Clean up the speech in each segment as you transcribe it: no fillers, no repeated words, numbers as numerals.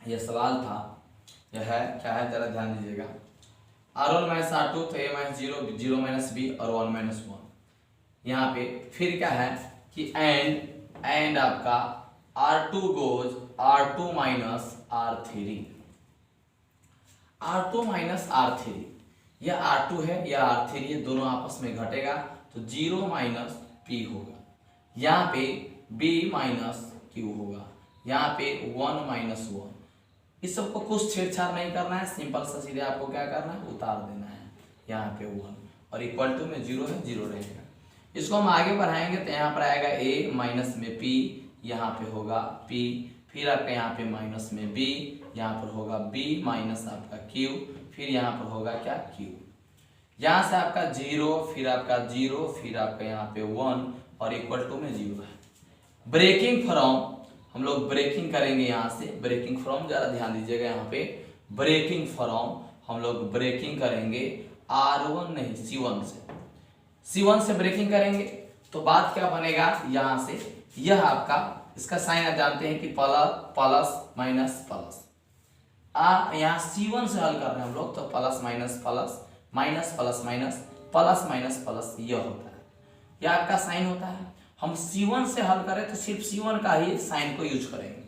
यह सवाल था, यह है क्या है जरा ध्यान दीजिएगा। R1 माइनस R2 तो A माइनस 0, 0 माइनस B और 1 माइनस 1। यहाँ पे फिर क्या है कि एंड आपका R2 goes R2 minus R3, R2 minus R3, यह R2 है यह R3 है, दोनों आपस में घटेगा तो 0 माइनस P होगा। यहाँ पे B माइनस Q होगा, यहाँ पे 1 माइनस 1। इस सबको कुछ छेड़छाड़ नहीं करना है, सिंपल सा सीधे आपको क्या करना है उतार देना है। यहाँ पे 1 और इक्वल टू में 0 है, 0 रहेगा। इसको हम आगे बढ़ाएंगे तो यहाँ पर आएगा A माइनस में P, यहाँ पे होगा P, फिर आपका यहाँ पे माइनस में B, यहाँ पर होगा B माइनस आपका Q, फिर यहाँ पर होगा क्या Q। यहाँ से आपका 0, फिर आपका 0, फिर आपका यहाँ पे 1 और इक्वल टू में 0 है। ब्रेकिंग फ्रॉम हम लोग ब्रेकिंग करेंगे यहाँ से, ब्रेकिंग फ्रॉम जरा ध्यान दीजिएगा। यहाँ पे ब्रेकिंग फ्रॉम हम लोग ब्रेकिंग करेंगे R1 नहीं C1 से, C1 से ब्रेकिंग करेंगे तो बात क्या बनेगा यहाँ से, यह आपका इसका साइन आप जानते हैं कि प्लस माइनस प्लस। यहाँ C1 से हल कर रहे हैं हम लोग तो plus minus plus, minus plus minus, plus minus plus, यह होता है, यह आपका साइन होता है। हम C1 से हल करें तो सिर्फ C1 का ही साइन को यूज करेंगे।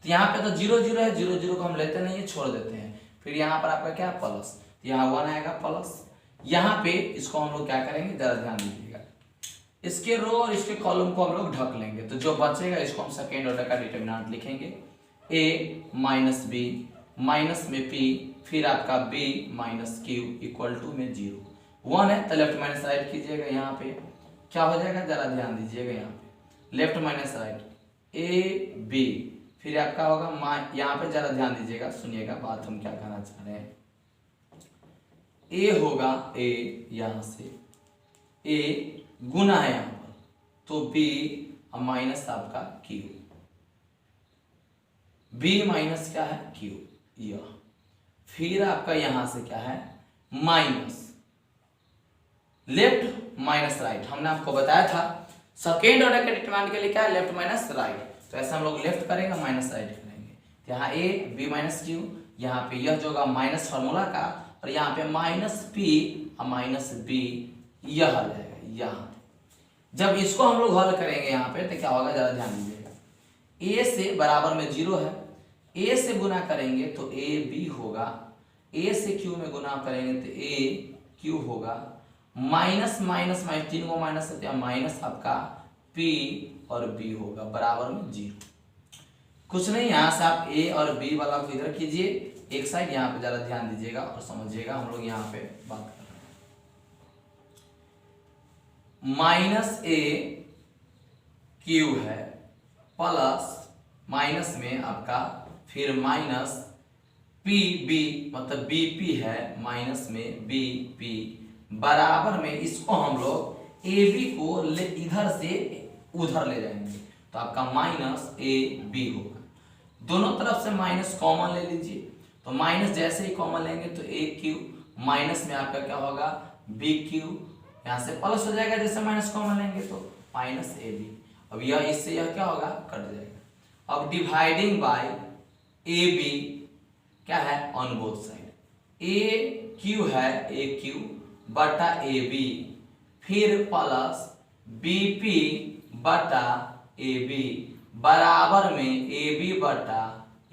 तो यहाँ पे तो 0 0 है, 0 0 को हम लेते नहीं है, छोड़ देते हैं। फिर यहाँ पर आपका क्या प्लस, यहाँ 1 आएगा प्लस। यहाँ पे इसको हम लोग क्या करेंगे जरा ध्यान दीजिएगा, इसके रो और इसके कॉलम को हम लोग ढक लेंगे तो जो बचेगा इसको हम सेकेंड ऑर्डर का डिटरमिनेंट लिखेंगे। A माइनस B माइनस में P, फिर आपका B minus Q equal to में 0। 1 है तो लेफ्ट माइनस राइट कीजिएगा, यहाँ पे क्या हो जाएगा जरा ध्यान दीजिएगा। यहाँ पे left minus right A B, फिर आपका होगा यहाँ पे जरा ध्यान दीजिएगा, सुनिएगा बात हम क्या कहना चाह रहे हैं। A होगा A, यहाँ से A गुना है यहाँ पर तो B माइनस आपका Q, B माइनस क्या है Q, यह फिर आपका यहाँ से क्या है माइनस लेफ्ट माइनस राइट। हमने आपको बताया था सेकेंड ऑर्डर के डिटरमिनेंट के लिए क्या है लेफ्ट माइनस राइट, तो ऐसा हम लोग लेफ्ट करेंगे माइनस राइट करेंगे। तो यहाँ A B माइनस Q, यहाँ पे यह जो होगा माइनस फार्मूला का, और यहाँ पे माइनस P और माइनस B, यह आ जाएगा। यहाँ जब इसको हम लोग हल करेंगे यहाँ पे तो क्या होगा जरा ध्यान दीजिएगा। A से बराबर में 0 है, A से गुना करेंगे तो A B होगा, A से Q में गुना करेंगे तो A Q होगा, माइनस माइनस माइनस 3 को माइनस है तो माइनस आपका P और B होगा बराबर में 0। कुछ नहीं, यहाँ से आप A और B वाला को इधर कीजिए एक साइड, यहाँ पे जरा ध्यान दीजिएगा और समझिएगा हम लोग यहाँ पे बात कर रहे हैं। माइनस A Q है प्लस माइनस में आपका फिर माइनस PB मतलब BP है माइनस में BP बराबर में, इसको हम लोग AB को इधर से उधर ले जाएंगे तो आपका माइनस AB होगा। दोनों तरफ से माइनस कॉमन ले लीजिए तो माइनस जैसे ही कॉमन लेंगे तो AQ माइनस में आपका क्या होगा BQ, यहाँ से प्लस हो जाएगा जैसे माइनस कॉमन लेंगे तो माइनस AB। अब यह इससे यह क्या होगा कट जाएगा। अब डिवाइडिंग बाय AB क्या है ऑन बोथ साइड, AQ है AQ बटा AB, फिर प्लस BP बटा AB बराबर में AB बटा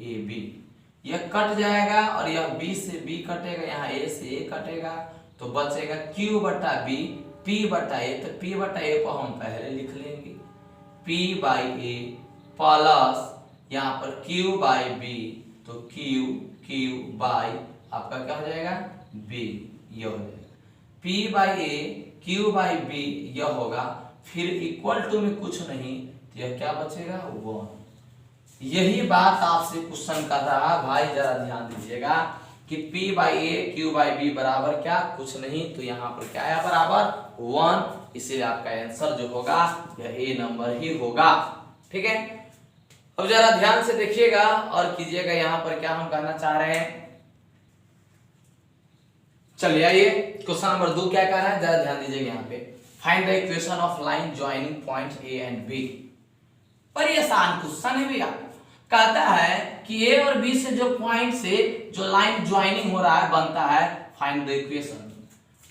AB, यह कट जाएगा और यह B से B कटेगा, यहाँ A से A कटेगा तो बचेगा Q बटा B P बटा A, तो P बटा A को हम पहले लिख लेंगे P बाई A प्लस यहाँ पर Q बाई B तो Q बाई आपका क्या हो जाएगा B, यह हो जाएगा P by A Q by B, यह होगा फिर इक्वल टू में कुछ नहीं तो यह क्या बचेगा 1। यही बात आपसे क्वेश्चन कर रहा भाई, जरा ध्यान दीजिएगा कि P by A Q by B बराबर क्या कुछ नहीं, तो यहाँ पर क्या है बराबर 1, इसीलिए आपका आंसर जो होगा यह A नंबर ही होगा। ठीक है, अब जरा ध्यान से देखिएगा और कीजिएगा यहाँ पर क्या हम कहना चाह रहे हैं। चलिए आइए क्वेश्चन नंबर 2 क्या कह रहा है जरा ध्यान दीजिएगा यहाँ पे। Find the equation of line joining point A and B। बड़ी आसान क्वेश्चन है भैया, कहता है कि ए और बी से जो पॉइंट से जो लाइन ज्वाइनिंग हो रहा है बनता है, फाइंड द इक्वेशन।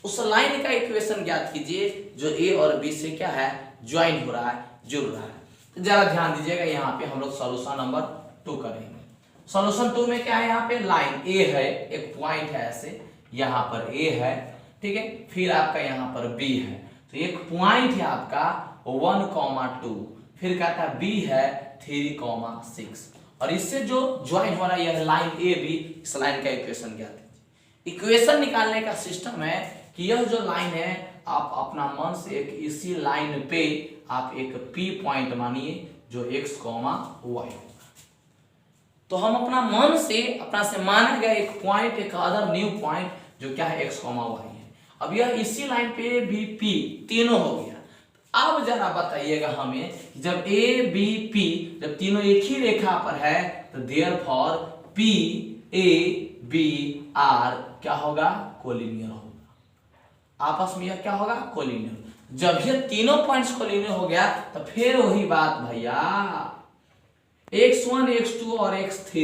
उस लाइन का इक्वेशन ज्ञात कीजिए जो ए और बी से क्या है, ज्वाइन हो रहा है, जुड़ रहा है। तो जरा ध्यान दीजिएगा, यहाँ पे हम लोग सॉल्यूशन नंबर 2 करेंगे। सॉल्यूशन 2 में क्या है, यहाँ पे लाइन ए है, एक पॉइंट है ऐसे, यहाँ पर ए है, ठीक है, फिर आपका यहाँ पर बी है, तो एक पॉइंट है आपका 1,2, फिर कहता है बी है 3,6, और इससे जो ज्वाइन हो रहा है यह लाइन ए बी, इस लाइन का इक्वेशन क्या है। इक्वेशन निकालने का सिस्टम है कि यह जो लाइन है आप अपना मन से एक इसी लाइन पे आप एक पी पॉइंट मानिए जो x, y। तो हम अपना मन से अपना से माना गया एक पॉइंट, एक अदर न्यू पॉइंट जो क्या है x, y है। अब यह इसी लाइन पे भी p तीनों हो गया। अब जरा बताइएगा हमें, जब a b p जब तीनों एक ही रेखा पर है तो therefore p a b r क्या होगा, कोलिनियर होगा। आपस में यह क्या होगा, कोलिनियर। जब ये तीनों पॉइंट्स कोलिनियर हो गया तो फिर वही बात भैया, x1 x2 और x3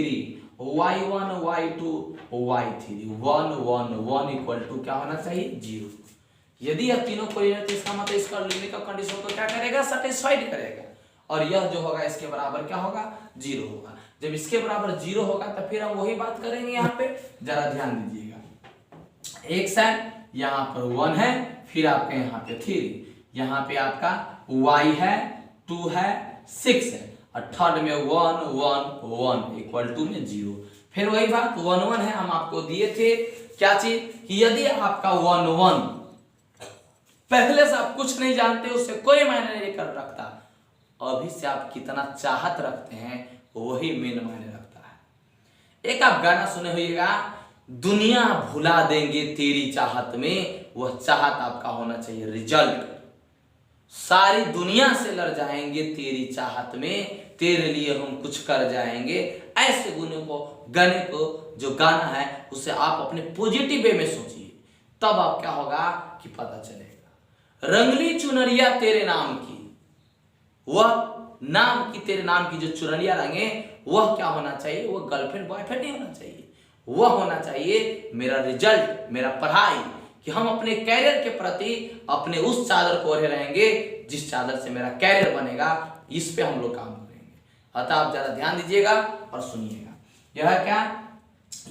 y1 y2 y3 1 1 1 equal to क्या होना चाहिए, 0। यदि यह तीनों कोलिनियर तो इसका मतलब इसका लिमिट का कंडीशन को क्या करेगा, सैटिस्फाइड करेगा, और यह जो होगा इसके बराबर क्या होगा, 0 होगा। जब इसके बराबर 0 होगा तो फिर हम वही बात करेंगे। यहाँ पे जरा ध्यान दीजिएगा, x है, यहाँ पर 1 है, फिर आपके यहाँ पे 3, यहाँ पे आपका y है, 2 है, 6 है, और थर्ड में 1 1 1 इक्वल टू में 0। फिर वही बात 1 1 है, हम आपको दिए थे क्या चीज कि यदि आपका 1 1 पहले से आप कुछ नहीं जानते, उससे कोई मायने नहीं कर रखता, अभी से आप कितना चाहत रखते हैं वही मेन मायने रखता है। एक आप गाना सुने होइएगा, दुनिया भुला देंगे तेरी चाहत में, वह चाहत आपका होना चाहिए रिजल्ट। सारी दुनिया से लड़ जाएंगे तेरी चाहत में, तेरे लिए हम कुछ कर जाएंगे। ऐसे गाने को जो गाना है उसे आप अपने पॉजिटिव वे में सोचिए, तब आप क्या होगा कि पता चलेगा। रंगली चुनरिया तेरे नाम की, वह नाम की तेरे नाम की जो चुनरिया रंगे वह क्या होना चाहिए, वह गर्लफ्रेंड बॉयफ्रेंड नहीं होना चाहिए, वह होना चाहिए मेरा रिजल्ट, मेरा पढ़ाई, कि हम अपने कैरियर के प्रति अपने उस चादर को ओढ़े रहेंगे जिस चादर से मेरा कैरियर बनेगा। इस पे हम लोग काम करेंगे। अतः आप जरा ध्यान दीजिएगा और सुनिएगा। यह क्या,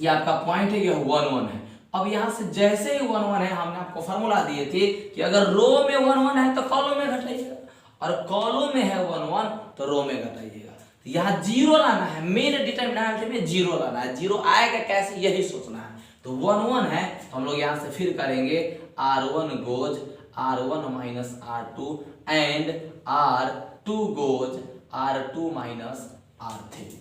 यह आपका पॉइंट है, यह 1 1 है। अब यहां से जैसे ही 1 1 है, हमने आपको फॉर्मूला दिए थे कि अगर रो में 1 1 है तो कॉलम में घटाइएगा, और कॉलम में है 1 1 तो रो में घटाइएगा। यहाँ 0 लाना है, मेन डिटरमिनेंट में 0 लाना है। 0 आएगा कैसे, यही सोचना है। तो 1 1 है, हम लोग यहाँ से फिर करेंगे r1 goes r1 minus r2 and r2 goes r2 minus r3।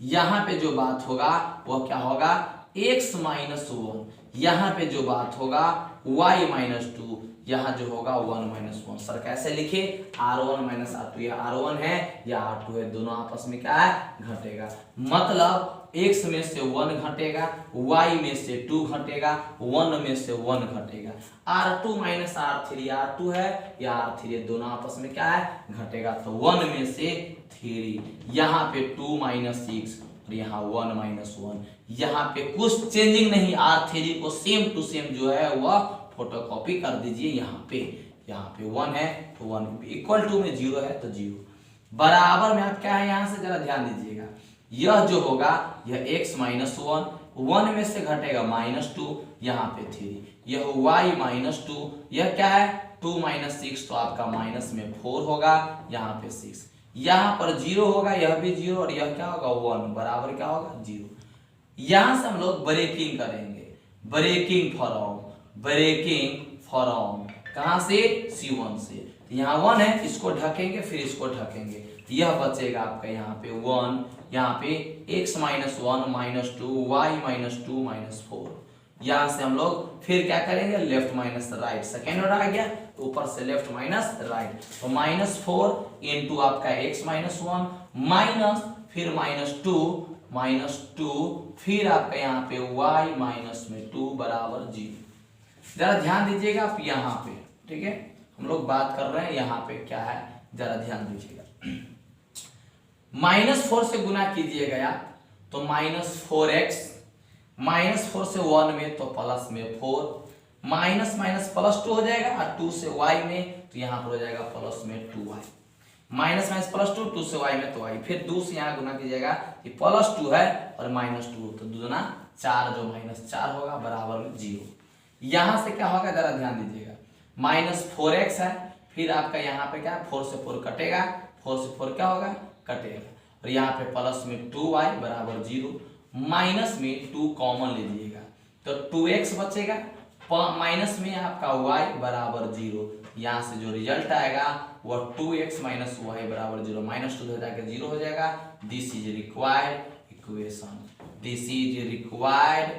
यहाँ पे जो बात होगा वह क्या होगा, x माइनस 1, यहाँ पे जो बात होगा y माइनस 2, यहाँ जो होगा 1 माइनस 1। सर कैसे लिखे, r1 माइनस r2, या r1 है या r2 है, दोनों आपस में क्या है, घटेगा। मतलब x में से 1 घटेगा, y में से 2 घटेगा, 1 में से 1 घटेगा। r2 माइनस r3, r2 है या r3 है, दोनों आपस में क्या है, घटेगा। तो 1 में से 3, यहाँ पे 2 माइनस 6 और यहाँ 1 माइनस 1। यहाँ पे कुछ चेंजिंग नहीं, r3 को सेम टू सेम जो है वह फोटोकॉपी कर दीजिए। यहाँ पे 1 है तो 1 इक्वल टू में 0 है तो 0 बराबर में आप क्या है, यहाँ से जरा ध्यान दीजिएगा। यह जो होगा यह x माइनस 1 में से घटेगा माइनस 2, यहाँ पे 3, यह y माइनस 2, यह क्या है 2 माइनस 6 तो आपका माइनस में 4 होगा, यहाँ पे 6, यहाँ पर 0 होगा, यह भी 0 और यह क्या होगा 1 बराबर क्या होगा 0। यहाँ से हम लोग ब्रेकिंग करेंगे, ब्रेकिंग फॉर्म कहाँ से, C1 से। यहाँ 1 है, इसको ढकेंगे फिर इसको ढकेंगे, यह बचेगा आपका यहाँ पे 1, यहाँ पे x minus 1 minus 2 y minus 2 minus 4। यहाँ से हम लोग फिर क्या करेंगे, left minus right, second order आ गया, ऊपर से लेफ्ट माइनस राइट, तो माइनस 4 इंटू आपका x माइनस 1 माइनस फिर माइनस 2 फिर आपका यहाँ पे y माइनस में 2 बराबर 0। जरा ध्यान दीजिएगा आप यहाँ पे, ठीक है, हम लोग बात कर रहे हैं यहाँ पे क्या है, जरा ध्यान दीजिएगा। -4 से गुना कीजिएगा तो -4x, -4 से 1 में तो प्लस में 4, माइनस माइनस प्लस 2 हो जाएगा, और 2 से y में तो यहाँ पर हो जाएगा प्लस में 2y, माइनस माइनस प्लस 2, 2 से y में तो y, फिर 2 से यहाँ गुना कीजिएगा, ये +2 है और -2, तो 2 दूना 4, जो -4 होगा बराबर में 0। यहाँ से क्या होगा जरा ध्यान दीजिएगा, -4x है, फिर आपका यहाँ पे क्या 4 से 4 कटेगा, 4 से 4 क्या होगा कटेगा, और यहाँ पे प्लस में 2y बराबर 0, माइनस में 2 कॉमन ले लीजिएगा तो 2x बचेगा, माइनस में आपका y बराबर 0, यहाँ से जो रिजल्ट आएगा वह 2x माइनस y बराबर 0, -2 हो जाकर 0 हो जाएगा। This is required equation, this is required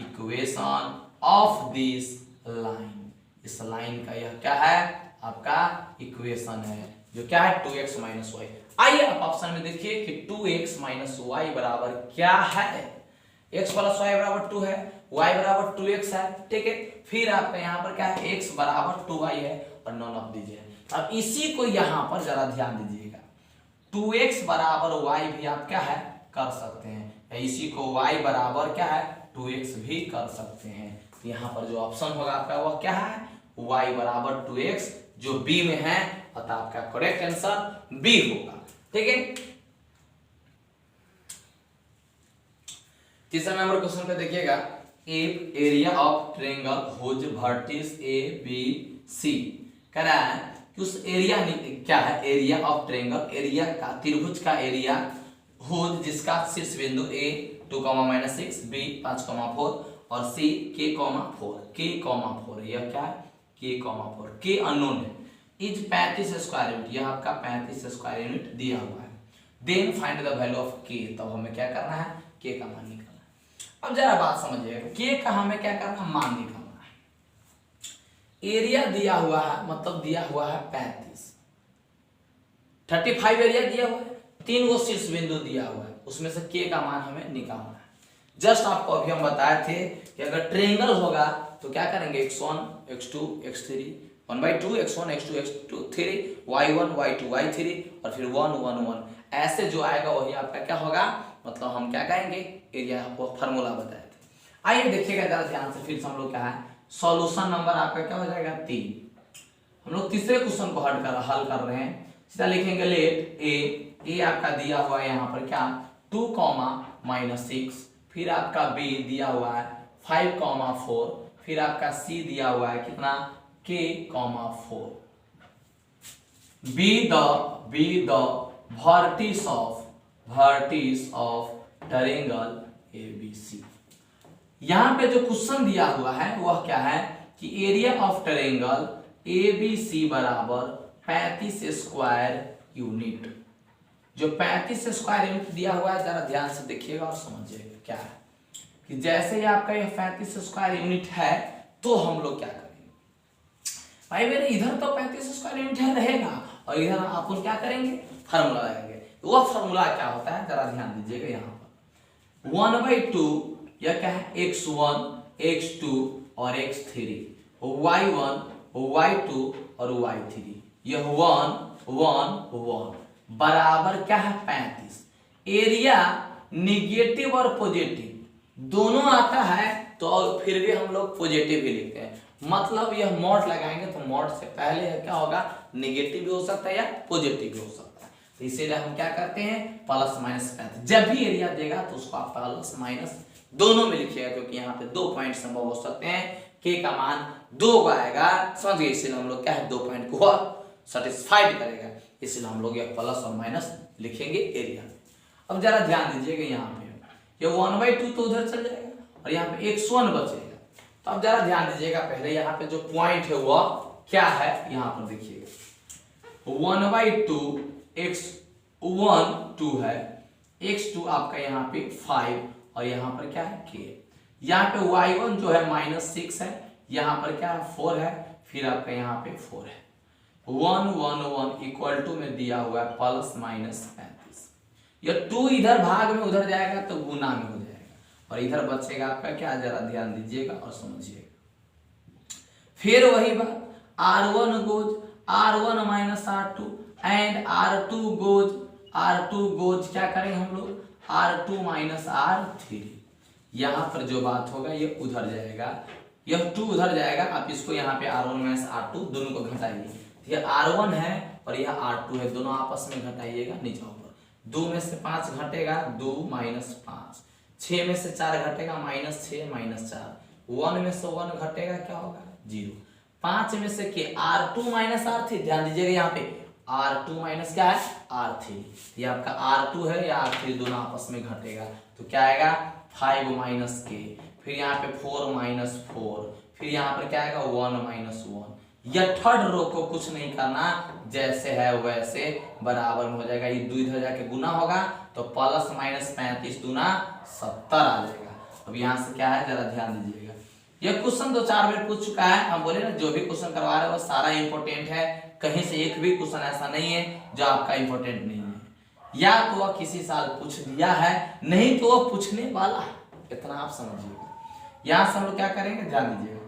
equation of this line, इस लाइन का यह क्या है आपका इक्वेशन है, जो क्या है 2x माइनस y। आइए आप ऑप्शन में देखिए कि 2x माइनस y बराबर क्या है, x प्लस y बराबर 2 है, y बराबर 2x है, ठीक है, फिर आपका यहाँ पर क्या है x बराबर 2y है और नॉन ऑफ दीजिए। अब इसी को यहाँ पर जरा ध्यान दीजिएगा, 2x बराबर y भी आप क्या है कर सकते हैं, इसी को y बराबर क्या है 2x भी कर सकते हैं, तो यहाँ पर जो ऑप्शन होगा आपका वह क्या है y बराबर 2x, जो b में है, अतः आपका करेक्ट आंसर b होगा, ठीक है। तीसरा नंबर क्वेश्चन पे देखिएगा, if area of triangle whose vertices A B C, कह रहा है कि उस एरिया क्या है, एरिया ऑफ ट्रायंगल, एरिया का त्रिभुज का एरिया हुज जिसका शीर्ष बिंदु a 2,-6, b 5,4 और c k,4, यह क्या है k,4, k अननोन है, इज 35 स्क्वायर यूनिट, यह आपका 35 स्क्वायर यूनिट दिया हुआ है, then find the value of k, तब हमें क्या करना है k का मान निकालना है। अब जरा बात समझिएगा, k का हमें क्या करना है मान निकालना है, एरिया दिया हुआ है, मतलब दिया हुआ है 35 एरिया दिया हुआ है, 3 गो शीर्ष बिंदु दिया हुआ है, उसमें से k का मान हमें निकालना है। जस्ट आपको अभी हम बताए थे कि अगर ट्रायंगल होगा तो क्या करेंगे x1 x2 x3 1/2 x1 x2 x2 3 y1 y2 y3 और फिर 1 1 1, ऐसे जो आएगा वही आपका क्या होगा, मतलब हम क्या कहेंगे एरिया को फॉर्मूला बताए थे। आइए देखिएगा जरा ध्यान से, फिर से हम लोग क्या है सॉल्यूशन नंबर आपका क्या हो जाएगा 3, हम लोग तीसरे क्वेश्चन को हल कर रहे हैं, सीधा लिखेंगे लेट ए आपका दिया हुआ है यहाँ पर क्या 2,-6, फिर आपका b दिया हुआ है 5,4, फिर आपका c दिया हुआ है कितना k,4, be the vertex of triangle ABC। यहाँ पे जो क्वेश्चन दिया हुआ है वह क्या है कि एरिया ऑफ ट्रायंगल ABC बराबर 35 स्क्वायर यूनिट, जो 35 स्क्वायर यूनिट दिया हुआ है, जरा ध्यान से देखिएगा और समझिएगा क्या है कि जैसे ही आपका यह 35 स्क्वायर यूनिट है तो हम लोग क्या करेंगे, भाई मेरे इधर तो 35 स्क्वायर यूनिट है रहेगा और इधर आप क्या करेंगे फार्मूला लगाएंगे, वह फार्मूला क्या होता है जरा ध्यान दीजिएगा, यहाँ पर 1/2 यह क्या है x1 x2 और x3, y1 y2 और y3, यह 1 1 1 बराबर क्या है 35। एरिया निगेटिव और पॉजिटिव दोनों आता है तो और फिर भी हम लोग पॉजिटिव ही लिखते हैं, मतलब यह मॉड लगाएंगे तो मॉड से पहले क्या होगा निगेटिव भी हो सकता है या पॉजिटिव भी हो सकता है, तो इसीलिए हम क्या करते हैं प्लस माइनस 35, जब भी एरिया देगा तो उसको आप प्लस माइनस दोनों में लिखिएगा, क्योंकि यहाँ पे 2 पॉइंट संभव हो सकते हैं, k का मान 2 को आएगा, समझ गए, इसलिए हम लोग क्या है 2 पॉइंट को सेटिस्फाइड करेगा, इसलिए हम लोग यह प्लस और माइनस लिखेंगे एरिया। अब जरा ध्यान दीजिएगा, यहाँ पे ये 1/2 तो उधर चल जाएगा और यहाँ पे x1 बचेगा, तो अब जरा ध्यान दीजिएगा, पहले यहाँ पे जो पॉइंट है वह क्या है, यहाँ पर देखिएगा 1/2 x1 2 है, x2 आपका यहाँ पे 5 और यहाँ पर क्या है k, यहाँ पे y1 जो है -6 है, यहाँ पर क्या है 4 है, फिर आपका यहाँ पे 4 है, 1 1 1 इक्वल टू में दिया हुआ है प्लस माइनस 35, यह 2 इधर भाग में उधर जाएगा तो गुना में हो जाएगा और इधर बचेगा आपका क्या, जरा ध्यान दीजिएगा और समझिएगा, फिर वही बात R1 goes R1 - R2 and R2 goes R2 goes क्या करेंगे हम लोग, R2 माइनस R3। यहाँ पर जो बात होगा ये उधर जाएगा, यह 2 उधर जाएगा, आप इसको यहाँ पे R1 माइनस R2 दोनों को घटाइए। ये R1 है और यह R2 है, दोनों आपस में घटाइएगा नीचे ऊपर। 2 में से 5 घटेगा, 2 माइनस 5। 6 में से 4 घटेगा, माइनस 6 माइनस 4। 1 में से 1 घटेगा, क्या होगा 0। 5 में से के R2 माइनस R3, ध्यान दीजिएगा यहाँ पे R2 माइनस क्या है R3, ये आपका R2 है या R3 दोनों आपस में घटेगा, तो क्या आएगा 5 माइनस के, फिर यहाँ पे 4 माइनस 4, फिर यहाँ पर क्या आएगा 1 माइनस 1। या थर्ड रो को कुछ नहीं करना, जैसे है वैसे बराबर में हो जाएगा। ये 2 इधर जाके गुना होगा तो प्लस माइनस 35 दूना 70 आ जाएगा। अब यहाँ से क्या है जरा ध्यान दीजिएगा, ये क्वेश्चन 2-4 बार पूछ चुका है। हम बोले ना जो भी क्वेश्चन करवा रहे हैं वो सारा इंपॉर्टेंट है, कहीं से एक भी क्वेश्चन ऐसा नहीं है जो आपका इंपॉर्टेंट नहीं है। या तो वह किसी साल पूछ दिया है, नहीं तो वह पूछने वाला है, इतना आप समझिएगा। यहां से हम लोग क्या करेंगे ध्यान दीजिएगा,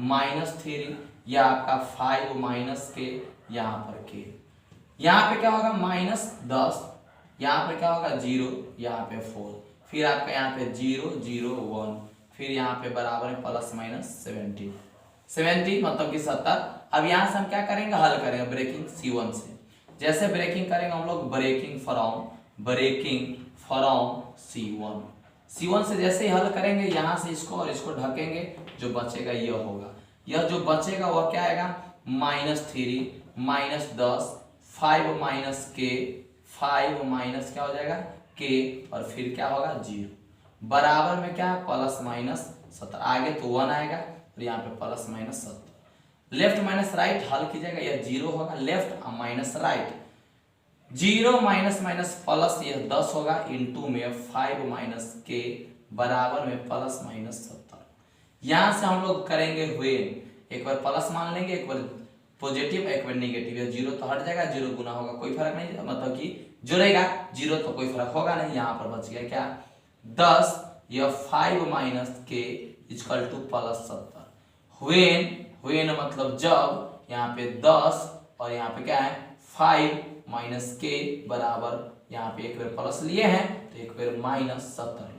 -3 या आपका 5 माइनस के, यहाँ पर के, यहाँ पे क्या होगा -10, यहाँ पे क्या होगा 0, यहाँ पे 4, फिर आपका यहाँ पे 0 0 1, फिर यहाँ पे बराबर में प्लस माइनस 70 मतलब कि 70। अब यहाँ से हम क्या करेंगे, हल करेंगे ब्रेकिंग C1 से। जैसे ब्रेकिंग करेंगे हम लोग ब्रेकिंग फ्रॉम C1 से जैसे ही हल करेंगे, यहाँ से इसको और इसको ढकेंगे, जो बचेगा यह होगा। यह जो बचेगा वह क्या आएगा -3 -10 5 माइनस के, 5 माइनस क्या हो जाएगा के, और फिर क्या होगा 0 बराबर में क्या है प्लस माइनस 70। आगे तो 1 आएगा और यहाँ पे plus minus 70। Left minus right हल कीजिएगा, यह 0 होगा, left minus right 0 minus minus plus, यह 10 होगा, इनटू में 5 माइनस के बराबर में प्लस माइनस 70। यहां से हम लोग करेंगे व्हेन, एक बार प्लस मान लेंगे, एक बार पॉजिटिव, एक बार नेगेटिव। यह 0 तो हट जाएगा, 0 गुना होगा कोई फर्क नहीं, मतलब कि जुड़ेगा 0 तो कोई फर्क होगा नहीं। यहाँ पर बच गया क्या 10, यह 5 माइनस के इक्वल टू प्लस 70। व्हेन मतलब जब, यहाँ पे 10 और यहाँ पे क्या है 5 माइनस के बराबर, यहाँ पे एक बार प्लस लिए हैं तो एक बार माइनस 70।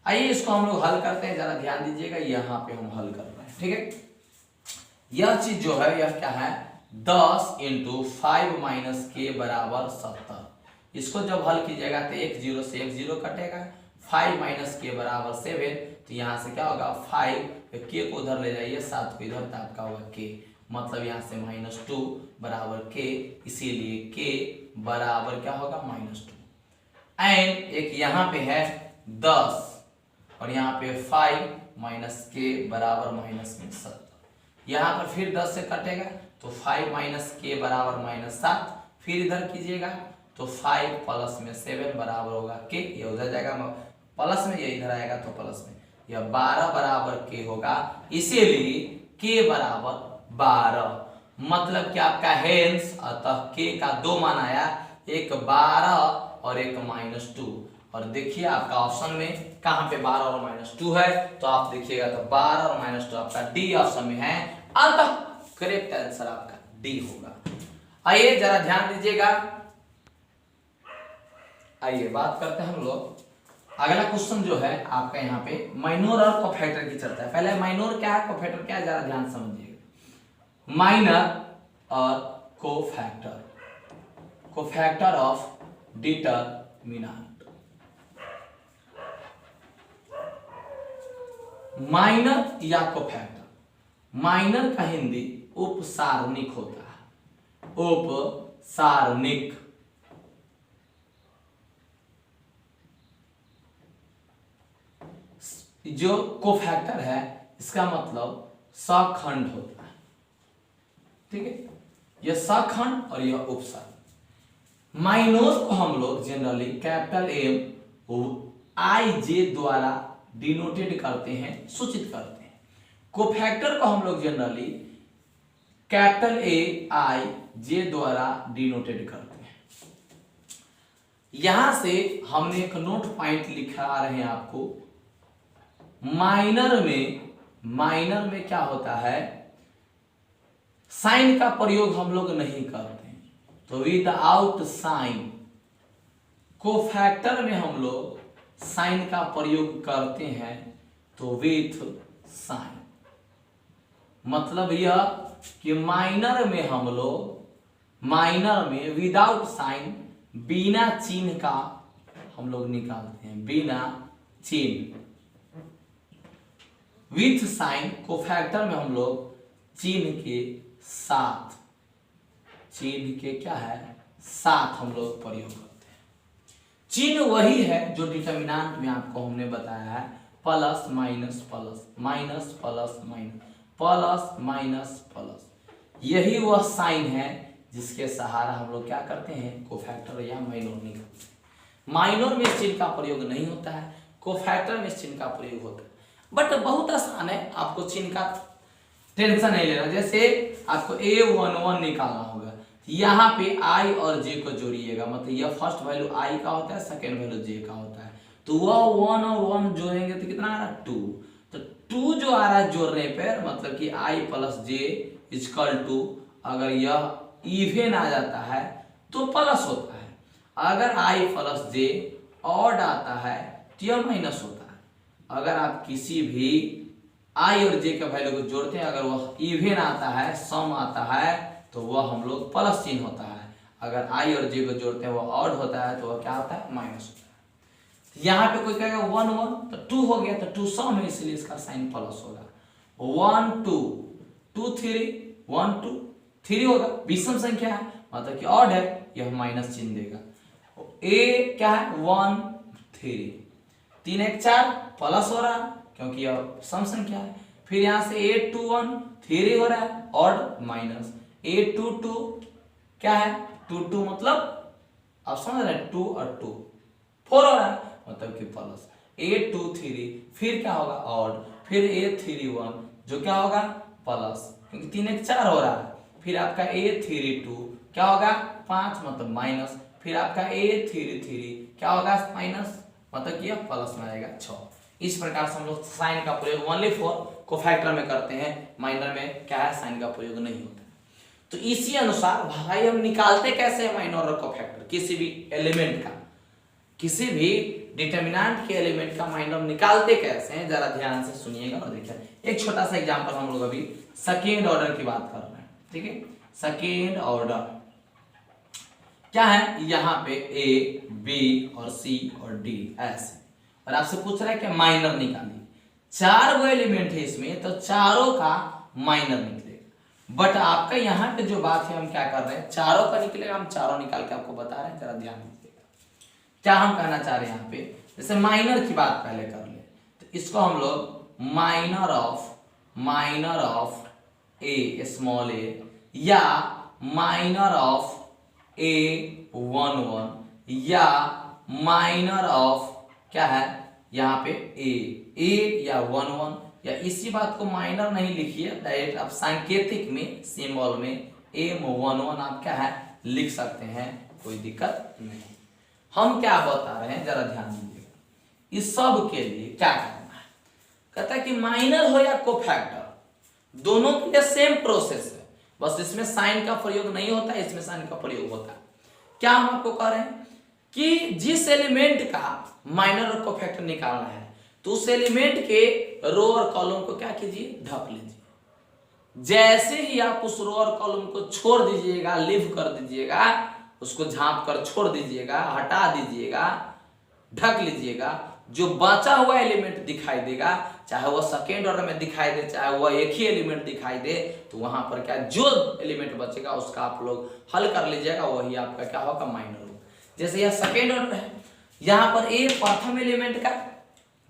आइए इसको हम लोग हल करते हैं, जरा ध्यान दीजिएगा, यहाँ पे हम हल कर रहे हैं, ठीक है। यह चीज जो है यह क्या है 10 इंटू 5 माइनस के बराबर 70। इसको जब हल कीजिएगा तो एक 0 से एक 0 कटेगा, 5 माइनस के बराबर 7, तो यहाँ से क्या होगा 5 के को उधर ले जाइए, 7 को इधर, तो आपका होगा के, मतलब यहाँ से -2 बराबर के, इसीलिए के बराबर क्या होगा -2। एंड एक यहाँ पे है 10 और यहाँ पे 5 माइनस के बराबर माइनस में 70। यहाँ पर फिर 10 से कटेगा तो 5 माइनस के बराबर -7, फिर इधर कीजिएगा तो 5 प्लस में 7 बराबर होगा के, ये उधर जाएगा प्लस में, ये इधर आएगा तो प्लस में, यह 12 बराबर के होगा, इसीलिए के बराबर 12, मतलब कि आपका हेंस, अतः के का 2 मान आया, एक 12 और एक -2। और देखिए आपका ऑप्शन में कहां पे 12 और -2 है, तो आप देखिएगा तो 12 और -2 आपका डी ऑप्शन में है, अतः करेक्ट आंसर आपका डी होगा। आइए जरा ध्यान दीजिएगा, आइए बात करते हैं हम लोग। अगला क्वेश्चन जो है आपका यहाँ पे माइनर और कोफैक्टर की चर्चा है। पहले माइनर क्या है, कोफैक्टर क्या है, जरा ध्यान समझिएगा। माइनर और कोफैक्टर ऑफ डिटरमिनेंट। माइनर या कोफैक्टर, माइनर का हिंदी उपसारणिक होता है, उपसारणिक। जो कोफैक्टर है इसका मतलब सखंड होता है, ठीक है, यह सखंड और यह उपसारण। माइनर को हम लोग generally capital M I J द्वारा डिनोटेड करते हैं, सूचित करते हैं। कोफैक्टर को हम लोग generally capital A I J द्वारा डिनोटेड करते हैं। यहां से हमने एक नोट पॉइंट लिखा रहे हैं आपको, माइनर में क्या होता है, साइन का प्रयोग हम लोग नहीं करते हैं, तो विदाउट साइन कोफैक्टर में हम लोग साइन का प्रयोग करते हैं तो विथ साइन, मतलब यह कि माइनर में हम लोग माइनर में विदाउट साइन, बिना चिन्ह का हम लोग निकालते हैं, बिना चिन्ह। विथ साइन कोफैक्टर में हम लोग चिन्ह के साथ, चिन्ह के क्या है साथ हम लोग प्रयोग करते हैं। चिन्ह वही है जो डिटर्मिनेंट में आपको हमने बताया है, plus minus plus, minus plus minus, plus minus plus, यही वह साइन है जिसके सहारा हम लोग क्या करते हैं, कोफैक्टर या माइनर निकालते हैं। माइनर में चिन्ह का प्रयोग नहीं होता है, कोफैक्टर में चिन्ह का प्रयोग होता है। बट बहुत आसान है, आपको चिन्ह का टेंशन नहीं लेना। जैसे आपको A11 निकालना होगा, यहाँ पे I और J को जोड़िएगा, मतलब यह फर्स्ट वैल्यू I का होता है, सेकेंड वैल्यू J का होता है, तो वह 1 और 1 जोड़ेंगे तो कितना आ रहा है 2, तो 2 जो आ रहा है जोड़ने पर, मतलब कि I plus J equal to, अगर यह इवेन आ जाता है तो प्लस होता है, अगर I प्लस J ऑड आता है तो यह माइनस होता है। अगर आप किसी भी I और J के वैल्यू को जोड़ते हैं, अगर वह इवेन आता है, सम आता है, तो वह हम लोग प्लस चिन्ह होता है। अगर I और J को जोड़ते हैं वह ऑड होता है, तो वह क्या होता है, माइनस होता है। तो यहाँ पे कोई कहेगा 1 1 तो 2 हो गया, तो 2 सम है इसलिए इसका साइन प्लस होगा। 1 2 2 3 1 2 3 होगा, विषम संख्या है मतलब कि ऑड है, यह माइनस चिन्ह देगा। A क्या है 1 3, 3 1 4 प्लस हो रहा है क्योंकि यह सम संख्या है। फिर यहाँ से 8 2 1 3 हो रहा है, ऑड माइनस 8 2 2 क्या है 2 2, मतलब आप समझ रहे हैं 2 और 2 4 हो रहा है, मतलब कि प्लस 8 2 3, फिर क्या होगा ऑड, फिर 8 3 1 जो क्या होगा प्लस, क्योंकि 3 1 4 हो रहा है। फिर आपका 8 3 2 क्या होगा 5, मतलब माइनस, फिर आपका 8 3 3 क्या होगा माइनस, मतलब कि यह प्लस में आएगा 6। इस प्रकार से हम लोग साइन का प्रयोग ओनली फॉर कोफैक्टर में करते हैं, माइनर में क्या है साइन का प्रयोग नहीं होता। तो इसी अनुसार भाई हम निकालते कैसे हैं माइनर और कोफैक्टर, किसी भी एलिमेंट का, किसी भी डिटर्मिनेंट के एलिमेंट का माइनर निकालते कैसे हैं, जरा ध्यान से सुनिएगा और देखिए। एक छोटा सा एग्जांपल, हम लोग अभी सेकेंड ऑर्डर की बात कर रहे हैं, ठीक है। सेकेंड ऑर्डर क्या है, यहाँ पे A B और C और D ऐसे, और आपसे पूछ रहा है कि माइनर निकालिए। 4 वो एलिमेंट है इसमें, तो चारों का माइनर निकलेगा। बट आपका यहाँ पे जो बात है, हम क्या कर रहे हैं, चारों का निकलेगा, हम चारों निकाल के आपको बता रहे हैं, जरा ध्यान दीजिएगा। क्या हम कहना चाह रहे हैं यहाँ पे, जैसे माइनर की बात पहले कर ले, तो इसको हम लोग minor of A small a, या माइनर ऑफ A11, या माइनर ऑफ क्या है यहाँ पे A या 1 1, या इसी बात को माइनर नहीं लिखिए, डायरेक्ट आप सांकेतिक में सिंबल में M11 आप क्या है लिख सकते हैं, कोई दिक्कत नहीं। हम क्या बता रहे हैं, जरा ध्यान दीजिएगा। इस सब के लिए क्या करना है, कहता है कि माइनर हो या कोफैक्टर, दोनों के लिए सेम प्रोसेस है, बस इसमें साइन का प्रयोग नहीं होता है, इसमें साइन का प्रयोग होता है। क्या हम आपको कह रहे हैं कि जिस एलिमेंट का माइनर और कोफैक्टर निकालना है, तो उस एलिमेंट के रो और कॉलम को क्या कीजिए, ढक लीजिए। जैसे ही आप उस रो और कॉलम को छोड़ दीजिएगा, लीव कर दीजिएगा, उसको झांप कर छोड़ दीजिएगा, हटा दीजिएगा, ढक लीजिएगा, जो बचा हुआ एलिमेंट दिखाई देगा, चाहे वह सेकेंड ऑर्डर में दिखाई दे, चाहे वह एक ही एलिमेंट दिखाई दे, तो वहां पर क्या जो एलिमेंट बचेगा उसका आप लोग हल कर लीजिएगा, वही आपका क्या होगा माइनर होगा। जैसे यह सेकेंड ऑर्डर है, यहाँ पर ए प्रथम एलिमेंट का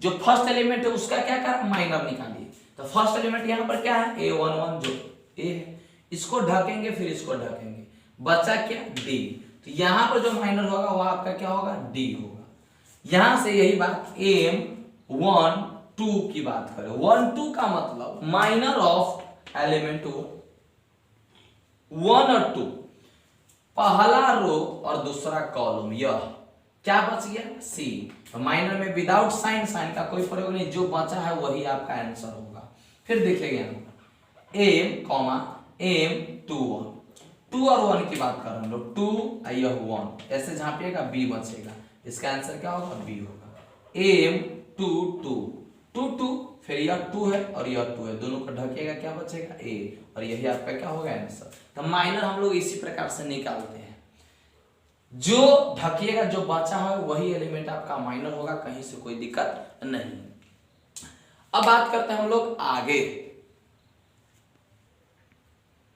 जो फर्स्ट एलिमेंट है उसका क्या कर माइनर निकालिए, तो फर्स्ट एलिमेंट यहाँ पर क्या है A11 जो ए है, इसको ढकेंगे फिर इसको ढकेंगे, बचा क्या डी, तो यहाँ पर जो माइनर होगा वह आपका क्या होगा डी होगा। यहां से यही बात M1 2 की बात करें, 1 2 का मतलब माइनर ऑफ एलिमेंट 1 और 2, पहला रो और दूसरा कॉलम, यह क्या बच गया C। तो माइनर में विदाउट साइन, साइन का कोई प्रयोग नहीं, जो बचा है वही आपका आंसर होगा। फिर देखिएगा M2 1, 2 और 1 की बात कर रहे हैं हम लोग, 2 यह 1 ऐसे झांपिएगा, B बचेगा, इसका आंसर क्या होगा, बी होगा। M two two two two, फिर यह 2 है और यह 2 है, दोनों को ढकेगा, क्या बचेगा, ए, और यही आपका क्या होगा आंसर। तो माइनर हम लोग इसी प्रकार से निकालते हैं, जो ढकिएगा जो बचा है वही एलिमेंट आपका माइनर होगा, कहीं से कोई दिक्कत नहीं। अब बात करते हैं हम लोग आगे,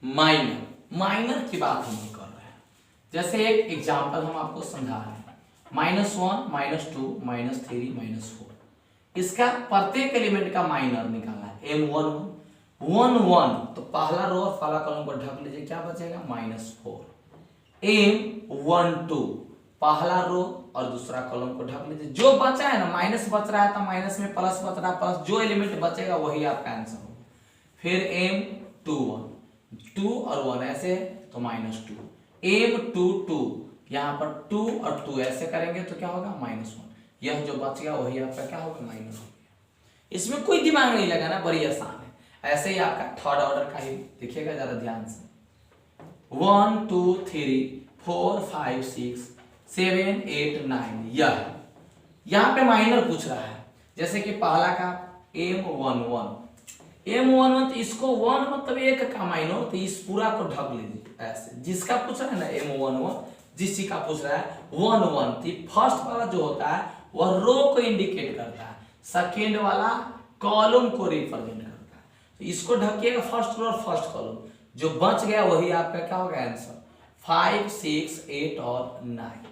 माइनर की बात हम लोग कर रहे हैं। जैसे एक एग्जांपल हम आपको समझा रहे हैं, -1 -2 -3 -4, इसका प्रत्येक एलिमेंट का माइनर निकालना है। M11 11, तो पहला रो और पहला कॉलम को ढक लीजिए, क्या बचेगा, -4। M12, पहला रो और दूसरा कॉलम को ढक लीजिए, जो बचा है ना, माइनस बच रहा है तो माइनस में प्लस बच रहा है, प्लस जो एलिमेंट बचेगा वही आपका आंसर होगा। फिर M21, 2 और 1 ऐसे है तो -2। M22, यहाँ पर 2 और 2 ऐसे करेंगे तो क्या होगा, -1। यह जो बच गया वही आपका क्या होगा, माइनस हो गया। इसमें कोई दिमाग नहीं लगाना, बड़ी आसान है। ऐसे ही आपका थर्ड ऑर्डर का ही देखिएगा जरा ध्यान से, 1 2 3 4 5 6 7 8 9, यहाँ पे माइनर पूछ रहा है। जैसे कि पहला का M11, तो इसको 1 मतलब 1 का माइनर, तो इस पूरा को ढक लीजिए ऐसे। जिसका पूछ रहा है ना M11, जिस का पूछ रहा है 1 1, तो फर्स्ट वाला जो होता है वह रो को इंडिकेट करता है, सेकेंड वाला कॉलम को रिप्रेजेंट करता है। तो इसको ढकिएगा फर्स्ट रो और फर्स्ट कॉलम, जो बच गया वही आपका क्या होगा आंसर, 5 6 8 और 9।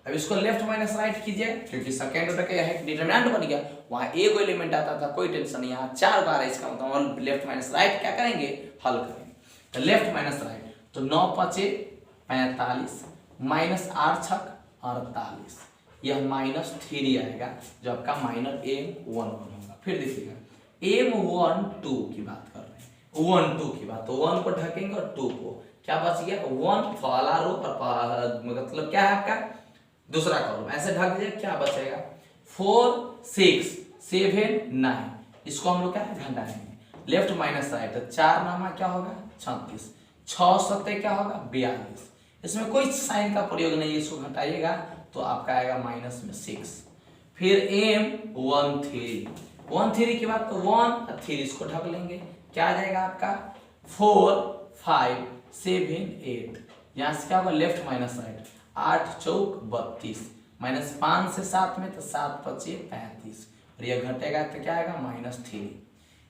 अब इसको लेफ्ट माइनस राइट कीजिए, क्योंकि सेकेंड ऑर्डर का यह डिटरमिनेंट बन गया, वहां एक एलिमेंट आता था, कोई टेंशन नहीं, यहाँ 4 बार है, इसका मतलब हम लेफ्ट माइनस राइट क्या करेंगे, हल करेंगे। तो लेफ्ट माइनस राइट, तो 9 5 45 -8 6 48, यह -3 आएगा, जो आपका माइनर M11 होगा। फिर देखिएगा M12 की बात कर रहे हैं, 12 की बात, तो 1 को ढकेंगे और 2 को, क्या बच गया, 1 पहला रो और मतलब क्या है आपका दूसरा कॉलम, ऐसे ढक दीजिए, क्या बचेगा, 4 6 7 9, इसको हम लोग क्या घटाएंगे, लेफ्ट माइनस राइट, तो 4 नामा क्या होगा, 36, 6 7 क्या होगा, 42। इसमें कोई साइन का प्रयोग नहीं, इसको घटाइएगा तो आपका आएगा माइनस में 6। फिर M13 की बात, तो 1 और 3 इसको ढक लेंगे, क्या आ जाएगा आपका 4 5 7 8, यहाँ से क्या होगा लेफ्ट माइनस राइट, 8 चौक 32, -5 से 7 में, तो 7 5 35, और यह घटेगा तो क्या आएगा -3।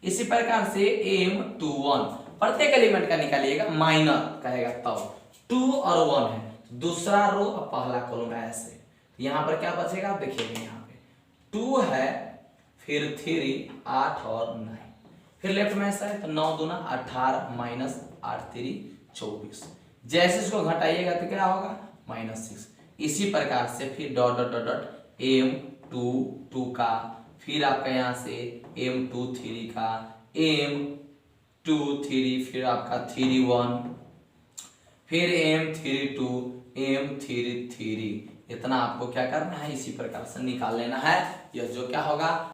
इसी प्रकार से M21, प्रत्येक एलिमेंट का निकालिएगा, माइनर कहेगा तब 2 और 1 है, दूसरा रो और पहला कॉलम ऐसे, यहाँ पर क्या बचेगा आप देखिएगा, यहाँ पे 2 है, फिर 3 8 और 9, फिर लेफ्ट में ऐसा है तो 9 दूना 18 -8 3 24, जैसे इसको घटाइएगा तो क्या होगा -6। इसी प्रकार से फिर dot dot dot dot M22 का, फिर आपका यहाँ से M23 का, M23, फिर आपका 31, फिर M32 M33, इतना आपको क्या करना है, इसी प्रकार से निकाल लेना है। यह जो क्या होगा